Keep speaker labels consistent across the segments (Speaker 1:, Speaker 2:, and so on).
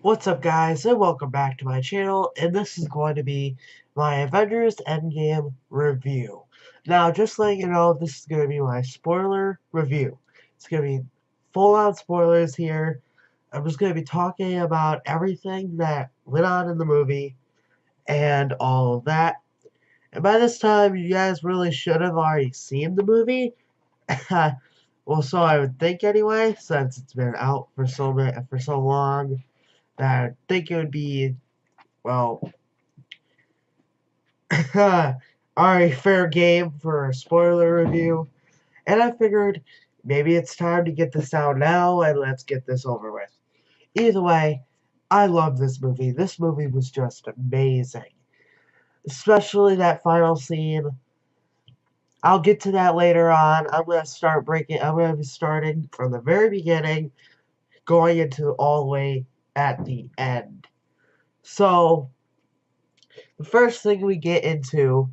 Speaker 1: What's up, guys, and welcome back to my channel, and this is going to be my Avengers Endgame review. Now, just letting you know, this is going to be my spoiler review. It's going to be full-on spoilers here. I'm just going to be talking about everything that went on in the movie and all of that. And by this time, you guys really should have already seen the movie. Well, so I would think anyway, since it's been out for so long. That I think it would be, well, alright, fair game for a spoiler review. And I figured maybe it's time to get this out now and let's get this over with. Either way, I love this movie. This movie was just amazing. Especially that final scene. I'll get to that later on. I'm going to be starting from the very beginning, going into all the way at the end. So, the first thing we get into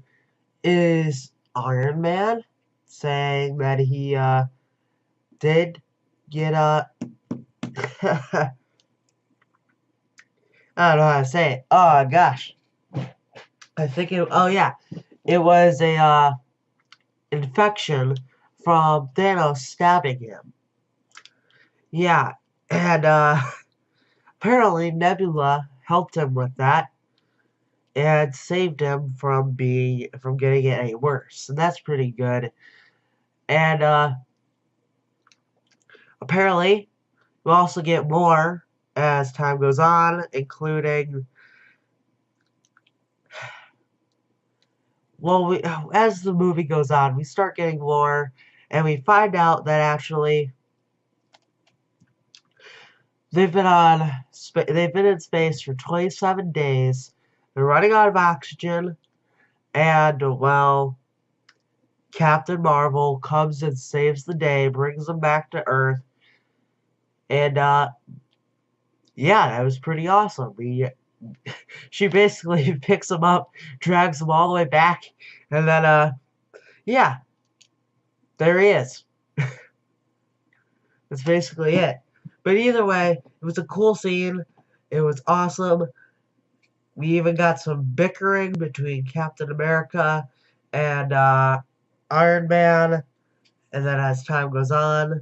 Speaker 1: is Iron Man saying that he did get I don't know how to say it. Oh gosh. I think it was a infection from Thanos stabbing him. Yeah. And apparently Nebula helped him with that and saved him from getting it any worse. And that's pretty good. And apparently we'll also get more as time goes on, including, well, as the movie goes on, we start getting more, and we find out that actually they've been in space for 27 days. They're running out of oxygen, and well, Captain Marvel comes and saves the day, brings them back to Earth, and yeah, that was pretty awesome. She basically picks him up, drags him all the way back, and then, yeah, there he is. That's basically it. But either way, it was a cool scene. It was awesome. We even got some bickering between Captain America and Iron Man. And then as time goes on,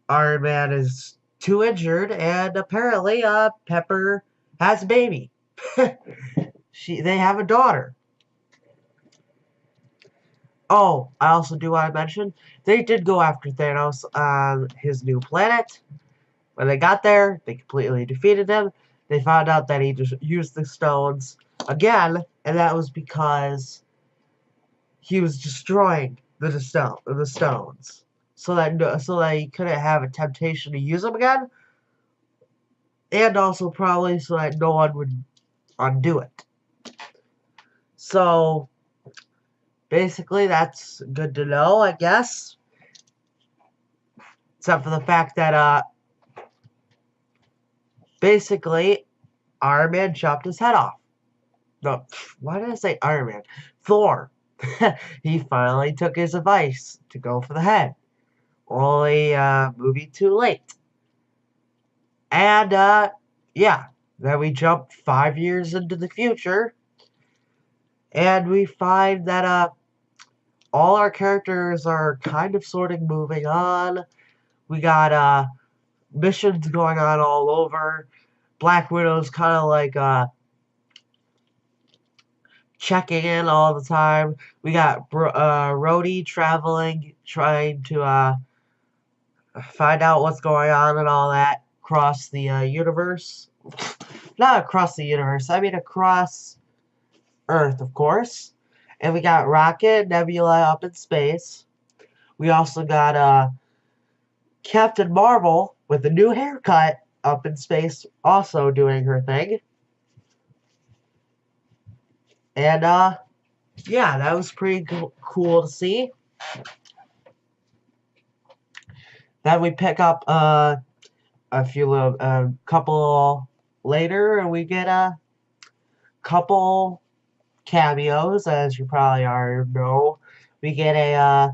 Speaker 1: Iron Man is too injured, and apparently, Pepper has a baby. They have a daughter. Oh, I also do want to mention, they did go after Thanos on his new planet. When they got there, they completely defeated him. They found out that he just used the stones again, and that was because he was destroying the stones, so that he couldn't have a temptation to use them again, and also probably so that no one would undo it. So basically, that's good to know, I guess. Except for the fact that basically Iron Man chopped his head off. No, why did I say Iron Man? Thor. He finally took his advice to go for the head. Only movie too late. And yeah, then we jump 5 years into the future, and we find that all our characters are kind of sort of moving on. We got missions going on all over. Black Widow's kind of like checking in all the time. We got Rhodey traveling, trying to find out what's going on and all that across the universe. Not across the universe, I mean across Earth, of course. And we got Rocket and Nebula up in space. We also got Captain Marvel with a new haircut up in space, also doing her thing. And yeah, that was pretty cool to see. Then we pick up a couple later, and we get a couple cameos, as you probably already know. We get a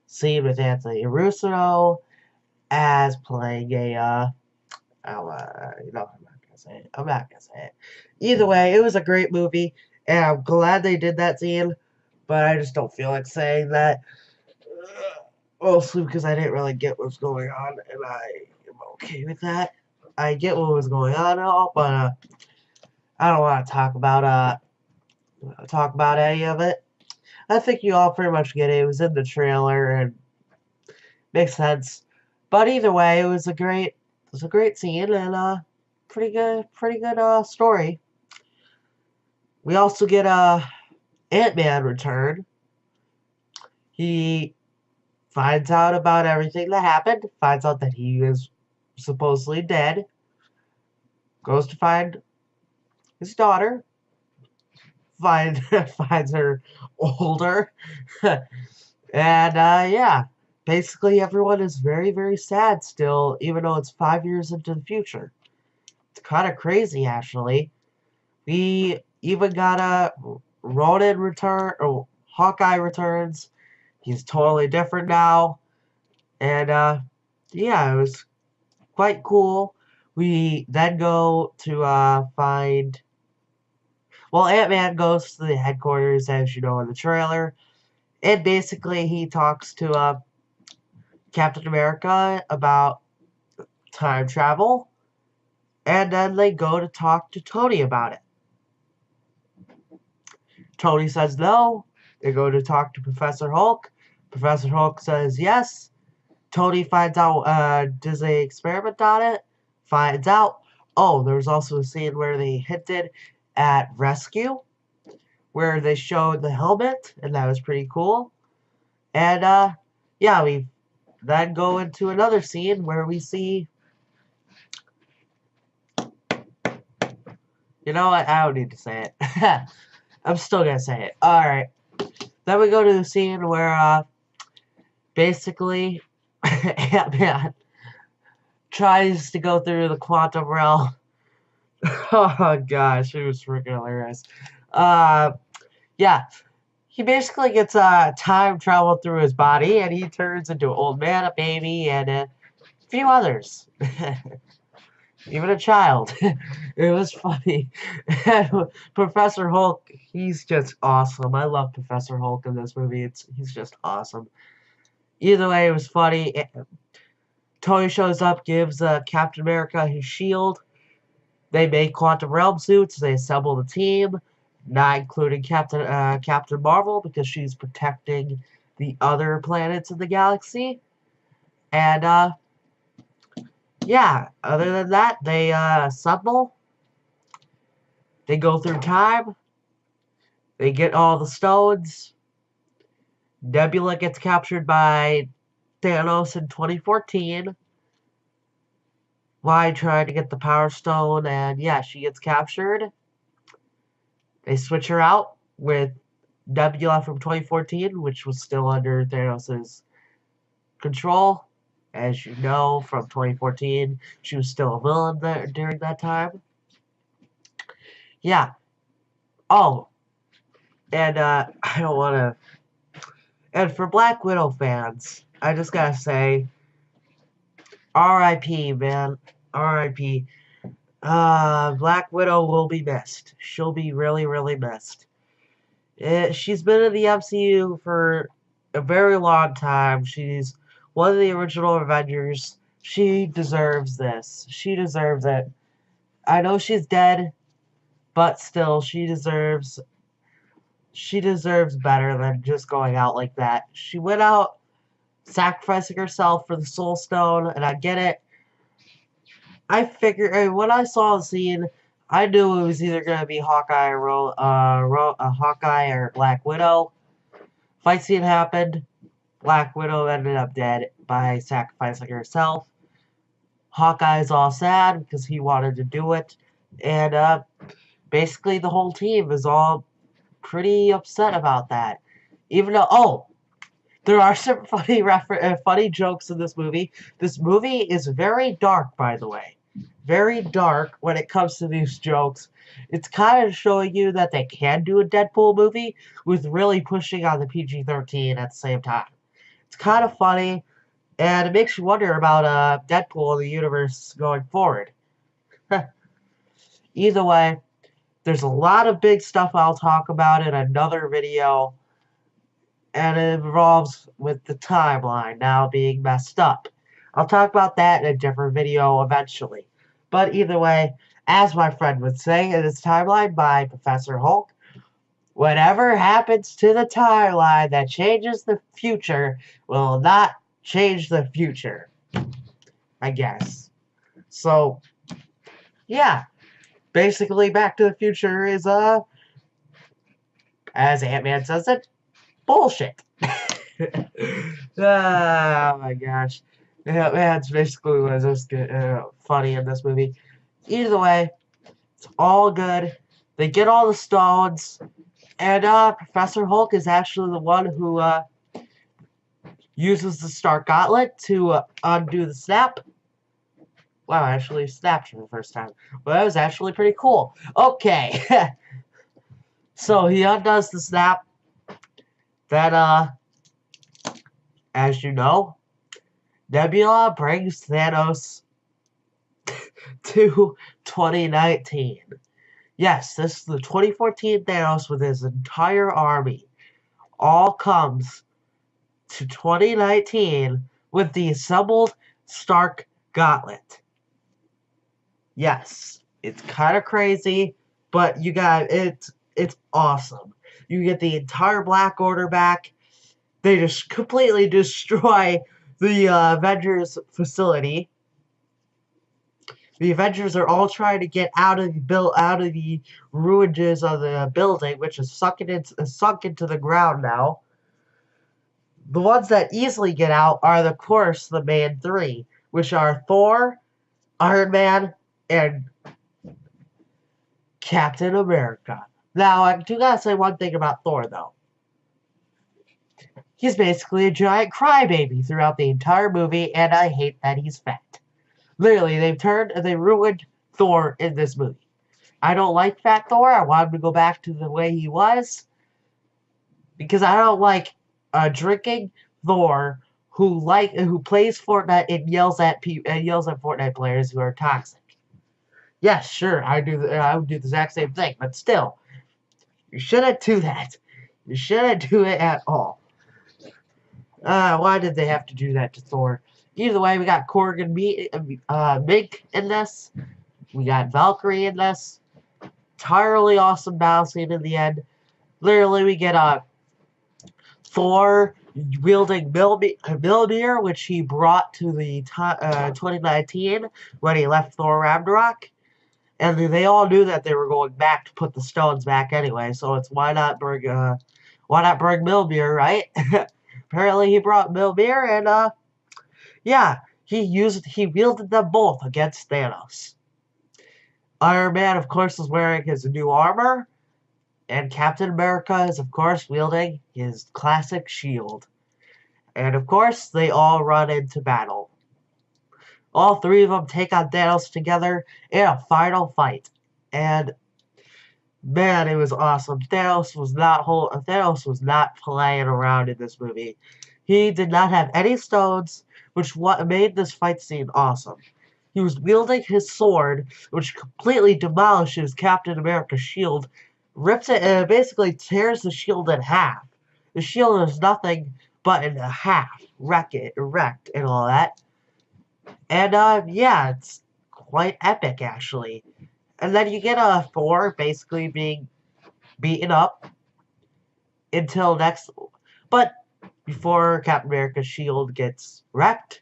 Speaker 1: scene with Anthony Russo as playing a I'm not gonna say it. I'm not gonna say it. Either way, it was a great movie, and I'm glad they did that scene. But I just don't feel like saying that. Mostly because I didn't really get what's going on, and I am okay with that. I get what was going on and all, but I don't want to talk about any of it. I think you all pretty much get it. It was in the trailer and makes sense. But either way, it was a great scene and pretty good story. We also get Ant-Man return. He finds out about everything that happened. Finds out that he is supposedly dead. Goes to find his daughter. Finds her older. And yeah, basically everyone is very, very sad still, even though it's 5 years into the future. It's kind of crazy, actually. We even got a Ronan return, or Hawkeye returns. He's totally different now, and yeah, it was quite cool. We then go to find. Well, Ant-Man goes to the headquarters, as you know in the trailer, and basically he talks to Captain America about time travel, and then they go to talk to Tony about it. Tony says no. They go to talk to Professor Hulk. Professor Hulk says yes. Tony finds out does they experiment on it. Finds out. Oh, there was also a scene where they hinted at Rescue, where they showed the helmet, and that was pretty cool. And yeah, we then go into another scene where we see. You know what? I don't need to say it. I'm still gonna say it. Alright. Then we go to the scene where basically Ant-Man tries to go through the quantum realm. Oh gosh, it was freaking hilarious. Yeah. He basically gets time travel through his body and he turns into an old man, a baby, and a few others. Even a child. It was funny. And Professor Hulk, he's just awesome. I love Professor Hulk in this movie. He's just awesome. Either way, it was funny. Tony shows up, gives Captain America his shield. They make quantum realm suits. They assemble the team, not including Captain Marvel because she's protecting the other planets in the galaxy. And yeah, other than that, they assemble. They go through time. They get all the stones. Nebula gets captured by Thanos in 2014. Why trying to get the Power Stone, and yeah, she gets captured. They switch her out with Nebula from 2014, which was still under Thanos' control. As you know, from 2014, she was still a villain there during that time. Yeah. Oh, and I don't want to. And for Black Widow fans, I just gotta say, R.I.P. man, R.I.P. Black Widow will be missed. She'll be really, really missed. She's been in the MCU for a very long time. She's one of the original Avengers. She deserves this. She deserves it. I know she's dead, but still, she deserves better than just going out like that. She went out sacrificing herself for the Soul Stone, and I get it. I figured when I saw the scene, I knew it was either gonna be Hawkeye or Black Widow. Fight scene happened. Black Widow ended up dead by sacrificing herself. Hawkeye's all sad because he wanted to do it, and basically the whole team is all pretty upset about that. Even though, there are some funny jokes in this movie. This movie is very dark, by the way. Very dark when it comes to these jokes. It's kind of showing you that they can do a Deadpool movie with really pushing on the PG-13 at the same time. It's kind of funny. And it makes you wonder about Deadpool in the universe going forward. Either way, there's a lot of big stuff I'll talk about in another video, and it involves with the timeline now being messed up. I'll talk about that in a different video eventually. But either way, as my friend would say in his timeline by Professor Hulk, whatever happens to the timeline that changes the future will not change the future, I guess. So, yeah, basically Back to the Future is, as Ant-Man says it, bullshit. Oh my gosh. Yeah, that's basically what was funny in this movie. Either way, it's all good. They get all the stones, and Professor Hulk is actually the one who uses the Stark Gauntlet to undo the snap. Wow, I actually snapped for the first time. Well, that was actually pretty cool. Okay. So he undoes the snap. Then, as you know, Nebula brings Thanos to 2019. Yes, this is the 2014 Thanos with his entire army. All comes to 2019 with the assembled Stark Gauntlet. Yes, it's kind of crazy, but you got it's awesome. You get the entire Black Order back. They just completely destroy the Avengers facility. The Avengers are all trying to get out of the ruins of the building, which is sunk into the ground now. The ones that easily get out are, of course, the main three, which are Thor, Iron Man, and Captain America. Now, I do gotta say one thing about Thor, though. He's basically a giant crybaby throughout the entire movie, and I hate that he's fat. Literally, they ruined Thor in this movie. I don't like Fat Thor. I want him to go back to the way he was. Because I don't like drinking Thor who plays Fortnite and yells at Fortnite players who are toxic. Yes, sure, I would do the exact same thing, but still, you shouldn't do that. You shouldn't do it at all. Why did they have to do that to Thor? Either way, we got Korg and Mink in this. We got Valkyrie in this. Entirely awesome battle scene in the end. Literally, we get Thor wielding Mjolnir, which he brought to the 2019 when he left Thor Ragnarok. And they all knew that they were going back to put the stones back anyway, so it's why not bring Mjolnir, right? Apparently he brought Mjolnir, and yeah, he wielded them both against Thanos. Iron Man, of course, is wearing his new armor, and Captain America is, of course, wielding his classic shield. And, of course, they all run into battle. All three of them take on Thanos together in a final fight. And, man, it was awesome. Thanos was not playing around in this movie. He did not have any stones, which made this fight scene awesome. He was wielding his sword, which completely demolishes Captain America's shield, rips it, and basically tears the shield in half. The shield is nothing but in half, wrecked, and all that. And, yeah, it's quite epic, actually. And then you get Thor basically being beaten up until next... But before Captain America's shield gets wrecked,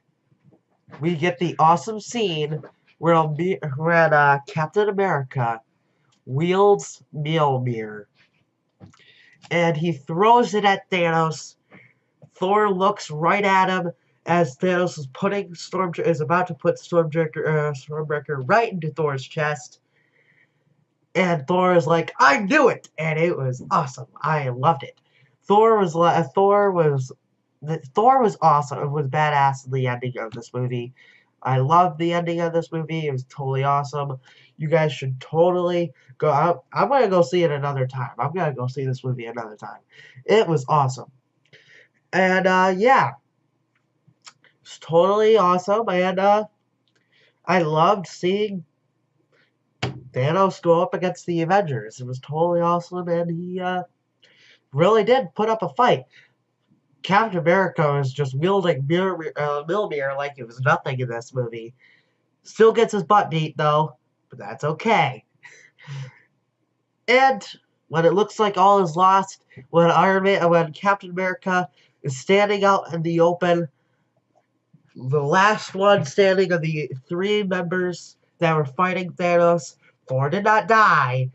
Speaker 1: we get the awesome scene where Captain America wields Mjolnir. And he throws it at Thanos. Thor looks right at him as Thanos is about to put Stormbreaker right into Thor's chest. And Thor is like, I knew it! And it was awesome. I loved it. Thor was awesome. It was badass in the ending of this movie. I loved the ending of this movie. It was totally awesome. You guys should totally go out. I'm going to go see it another time. I'm going to go see this movie another time. It was awesome. And, yeah. totally awesome, and I loved seeing Thanos go up against the Avengers. It was totally awesome, and he really did put up a fight. Captain America is just wielding Mjolnir like it was nothing in this movie. Still gets his butt beat though, but that's okay. And when it looks like all is lost, when Captain America is standing out in the open, the last one standing of the three members that were fighting Thanos, Thor did not die.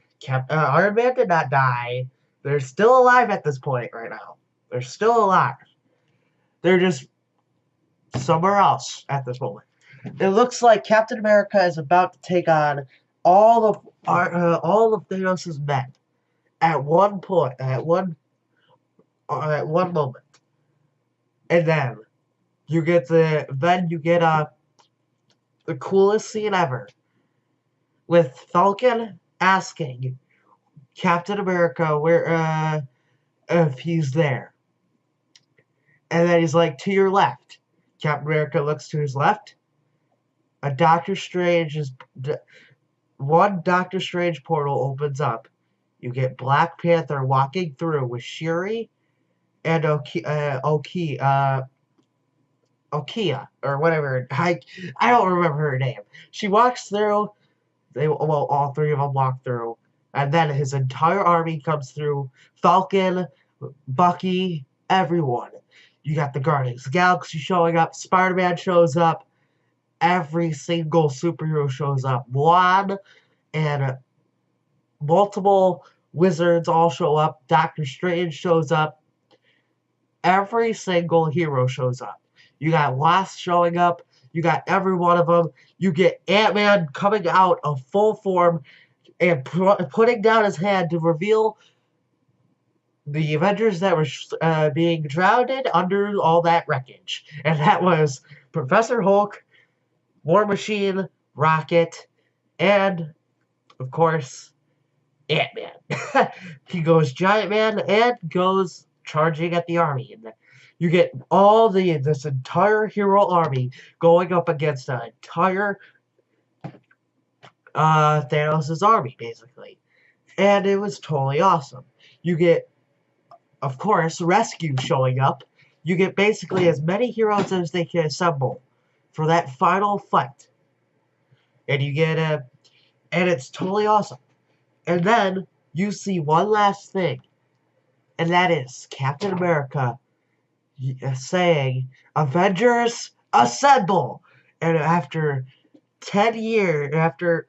Speaker 1: Iron Man did not die. They're still alive at this point right now. They're still alive. They're just somewhere else at this moment. It looks like Captain America is about to take on all of Thanos' men at one point, at one moment, and then you get the coolest scene ever with Falcon asking Captain America where if he's there, and then he's like, to your left. Captain America looks to his left. A Doctor Strange is one Doctor Strange portal opens up. You get Black Panther walking through with Shuri and Okia or whatever. I don't remember her name. She walks through. All three of them walk through, and then his entire army comes through. Falcon, Bucky, everyone. You got the Guardians of the Galaxy showing up. Spider-Man shows up. Every single superhero shows up. One and multiple wizards all show up. Doctor Strange shows up. Every single hero shows up. You got Wasp showing up. You got every one of them. You get Ant-Man coming out of full form and putting down his hand to reveal the Avengers that were being drowned under all that wreckage. And that was Professor Hulk, War Machine, Rocket, and, of course, Ant-Man. He goes Giant Man and goes charging at the army. And you get this entire hero army going up against the entire Thanos' army, basically. And it was totally awesome. You get, of course, Rescue showing up. You get basically as many heroes as they can assemble for that final fight. And you get and it's totally awesome. And then you see one last thing, and that is Captain America saying, Avengers, assemble! And after 10 years, after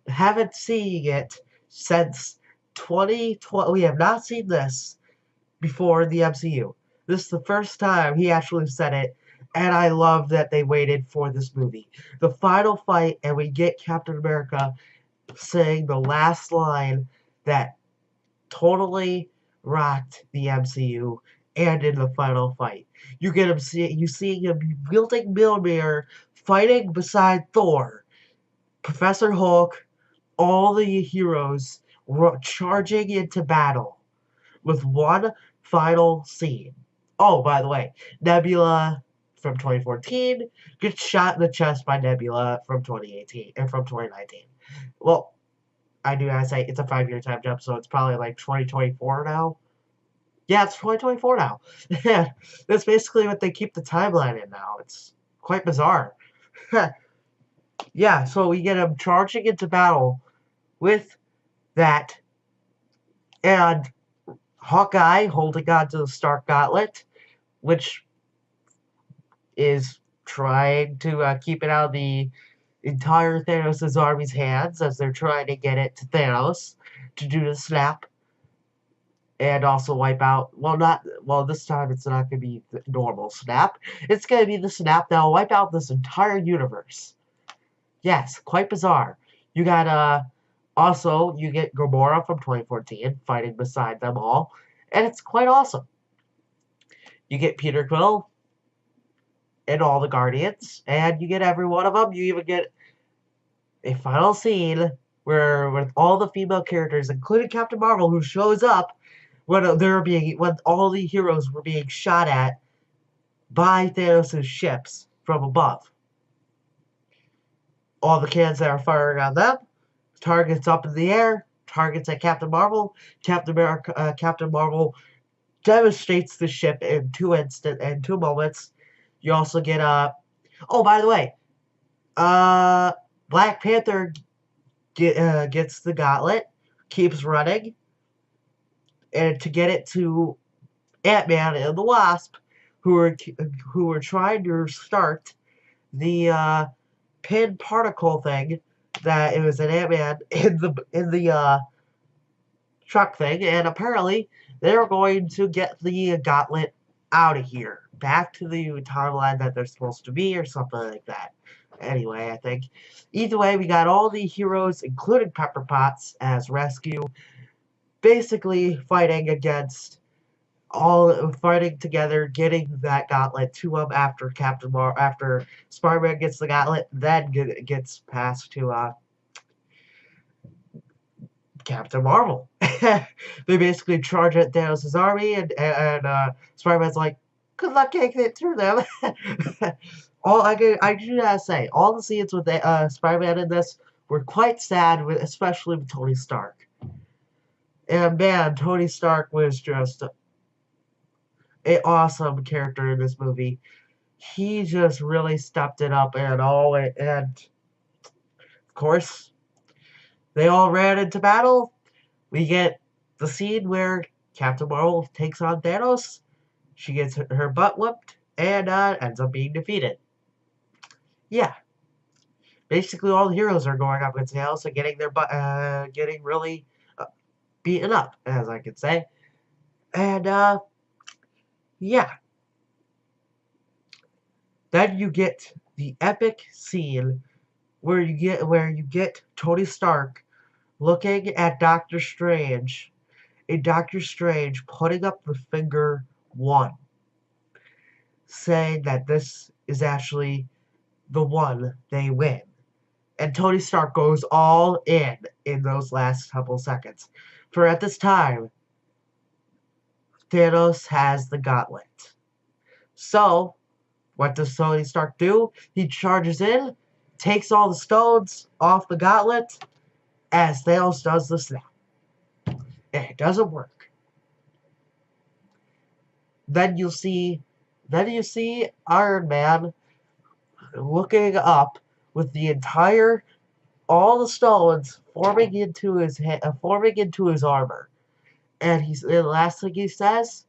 Speaker 1: haven't seen it since 2020, we have not seen this before in the MCU. This is the first time he actually said it, and I love that they waited for this movie. The final fight, and we get Captain America saying the last line that totally rocked the MCU and in the final fight. You seeing him wielding Mjolnir, fighting beside Thor, Professor Hulk, all the heroes charging into battle with one final scene. Oh, by the way, Nebula from 2014 gets shot in the chest by Nebula from 2018 and from 2019. Well, I do gotta say, it's a 5-year time jump, so it's probably like 2024 now. Yeah, it's 2024 now. That's basically what they keep the timeline in now. It's quite bizarre. Yeah, so we get him charging into battle with that, and Hawkeye holding on to the Stark Gauntlet, which is trying to keep it out of the entire Thanos' army's hands as they're trying to get it to Thanos to do the snap and also wipe out. Well, this time it's not going to be the normal snap. It's going to be the snap that will wipe out this entire universe. Yes, quite bizarre. You got also you get Gamora from 2014 fighting beside them all, and it's quite awesome. You get Peter Quill and all the Guardians, and you get every one of them. You even get a final scene where with all the female characters, including Captain Marvel, who shows up when all the heroes were being shot at by Thanos' ships from above. All the cannons that are firing on them, targets up in the air, targets at Captain Marvel. Captain Marvel devastates the ship in two moments. You also get oh, by the way, uh Black Panther gets the gauntlet, keeps running, and to get it to Ant-Man and the Wasp, who were trying to start the pin particle thing that it was an Ant-Man in the truck thing, and apparently they're going to get the gauntlet out of here, back to the timeline that they're supposed to be, or something like that. Anyway, I think either way, we got all the heroes, including Pepper Potts, as rescue, basically fighting together, getting that gauntlet to him after Spider-Man gets the gauntlet, then gets passed to Captain Marvel. They basically charge at Thanos' army, and Spider-Man's like, "Good luck taking it through them." I do gotta say, all the scenes with Spider-Man in this were quite sad, especially with Tony Stark. And man, Tony Stark was just an awesome character in this movie. He just really stepped it up, and of course, they all ran into battle. We get the scene where Captain Marvel takes on Thanos. She gets her butt whooped and ends up being defeated. Yeah, basically all the heroes are going up against Thanos and getting really uh, beaten up, as I could say. And yeah, then you get the epic scene where you get Tony Stark looking at Doctor Strange, and Doctor Strange putting up the finger one, saying that this is actually the one they win. And Tony Stark goes all in those last couple seconds. For at this time, Thanos has the gauntlet. So, what does Tony Stark do? He charges in, takes all the stones off the gauntlet, as Thanos does the snap. And it doesn't work. Then you see Iron Man looking up with all the stones forming into his armor. And the last thing he says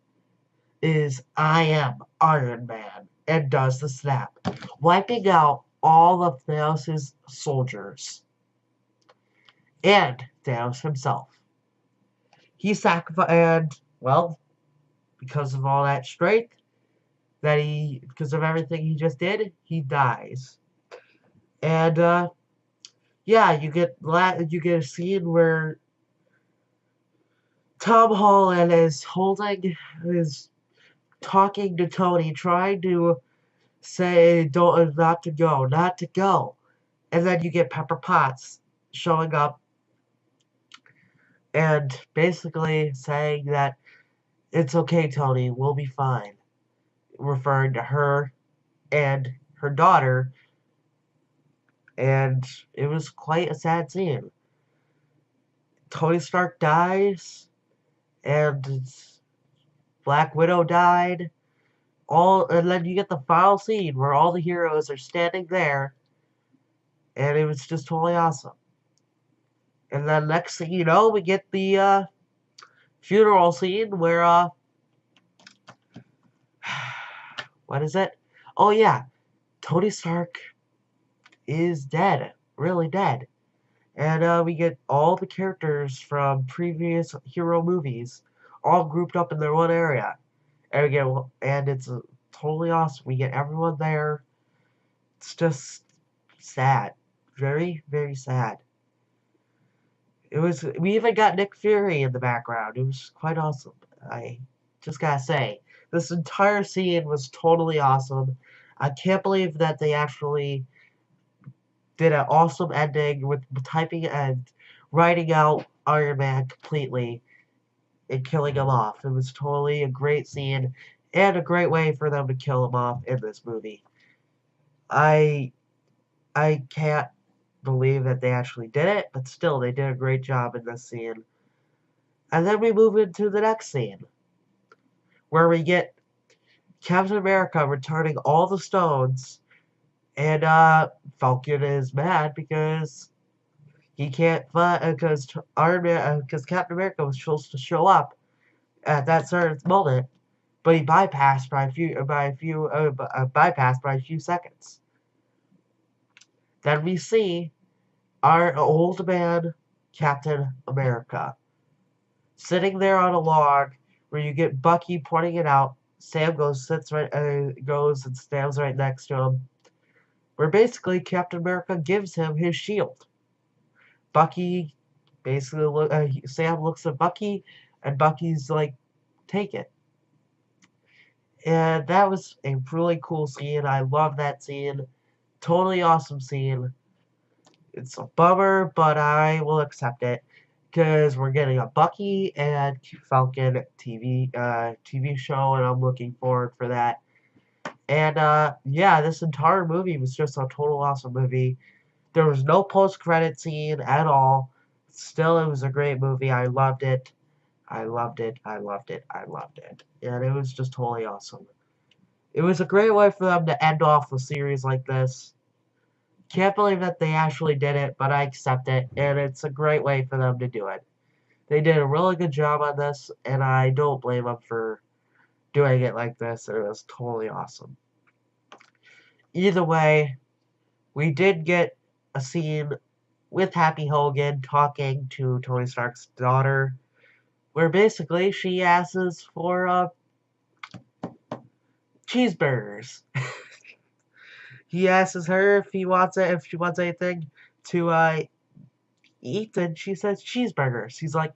Speaker 1: is, "I am Iron Man," and does the snap, wiping out all of Thanos' soldiers and Thanos himself. He sacrificed, and well, because of all that strength because of everything he just did, he dies. And yeah, you get a scene where Tom Holland is talking to Tony, trying to say don't not to go, and then you get Pepper Potts showing up and basically saying that it's okay, Tony, we'll be fine, referring to her and her daughter, and it was quite a sad scene. Tony Stark dies, and Black Widow died. And then you get the final scene where all the heroes are standing there, and it was just totally awesome. And then next thing you know, we get the funeral scene where what is it? Oh yeah, Tony Stark is dead, really dead. And we get all the characters from previous hero movies all grouped up in their one area. And it's totally awesome. We get everyone there. It's just sad. Very, very sad. We even got Nick Fury in the background. It was quite awesome. I just gotta say, this entire scene was totally awesome. I can't believe that they actually did an awesome ending with typing and writing out Iron Man completely and killing him off. It was totally a great scene. and a great way for them to kill him off in this movie. I I can't believe that they actually did it, but still, they did a great job in this scene. And then we move into the next scene, where we get Captain America returning all the stones, and Falcon is mad because he can't find because Iron Man because Captain America was supposed to show up at that certain moment, but he bypassed by a few seconds. Then we see our old man Captain America sitting there on a log where you get Bucky pointing it out. Sam goes and stands right next to him. Where basically Captain America gives him his shield. Bucky Sam looks at Bucky, and Bucky's like, "Take it." And that was a really cool scene. I love that scene. Totally awesome scene. It's a bummer, but I will accept it because we're getting a Bucky and Falcon TV show, and I'm looking forward for that. And yeah, this entire movie was just a total awesome movie. There was no post-credit scene at all. Still, it was a great movie. I loved it. I loved it. I loved it. I loved it. And it was just totally awesome. It was a great way for them to end off the series like this. Can't believe that they actually did it, but I accept it, and it's a great way for them to do it. They did a really good job on this, and I don't blame them for doing it like this. It was totally awesome. Either way, we did get a scene with Happy Hogan talking to Tony Stark's daughter, where basically she asks for cheeseburgers. He asks her if she wants anything to eat, and she says cheeseburgers. He's like,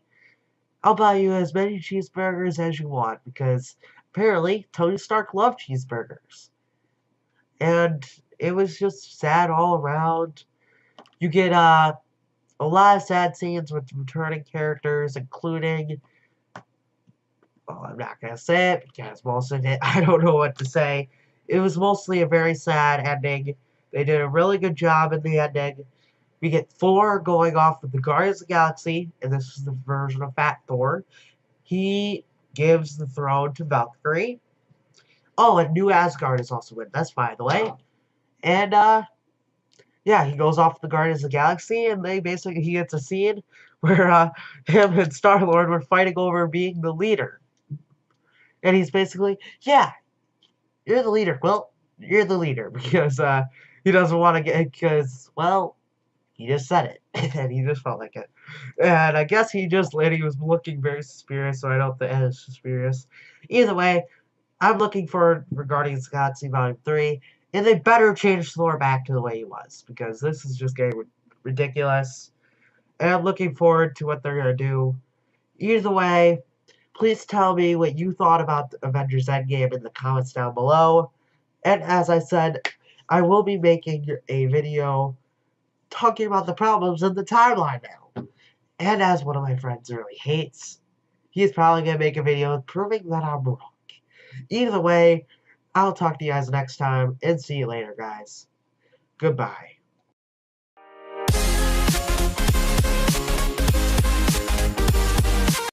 Speaker 1: "I'll buy you as many cheeseburgers as you want," because apparently Tony Stark loved cheeseburgers. And it was just sad all around. You get a lot of sad scenes with returning characters, including, well, I'm not going to say it because most of it, I don't know what to say. It was mostly a very sad ending. They did a really good job in the ending. We get Thor going off with the Guardians of the Galaxy, and this is the version of Fat Thor. He gives the throne to Valkyrie. Oh, and New Asgard is also in this, by the way. And, yeah, he goes off the Guardians of the Galaxy, and he gets a scene where him and Star Lord were fighting over being the leader, and he's basically, "Yeah, you're the leader." Well, you're the leader because he doesn't want to get because well, he just said it, and he just felt like it, and I guess he was looking very suspicious, so I don't think it's suspicious. Either way, I'm looking for regarding Galaxy Volume 3, and they better change Thor back to the way he was, because this is just getting ridiculous, and I'm looking forward to what they're going to do. Either way, please tell me what you thought about Avengers Endgame in the comments down below, and as I said, I will be making a video talking about the problems in the timeline now. And as one of my friends really hates, he's probably going to make a video proving that I'm wrong. Either way, I'll talk to you guys next time, and see you later, guys. Goodbye.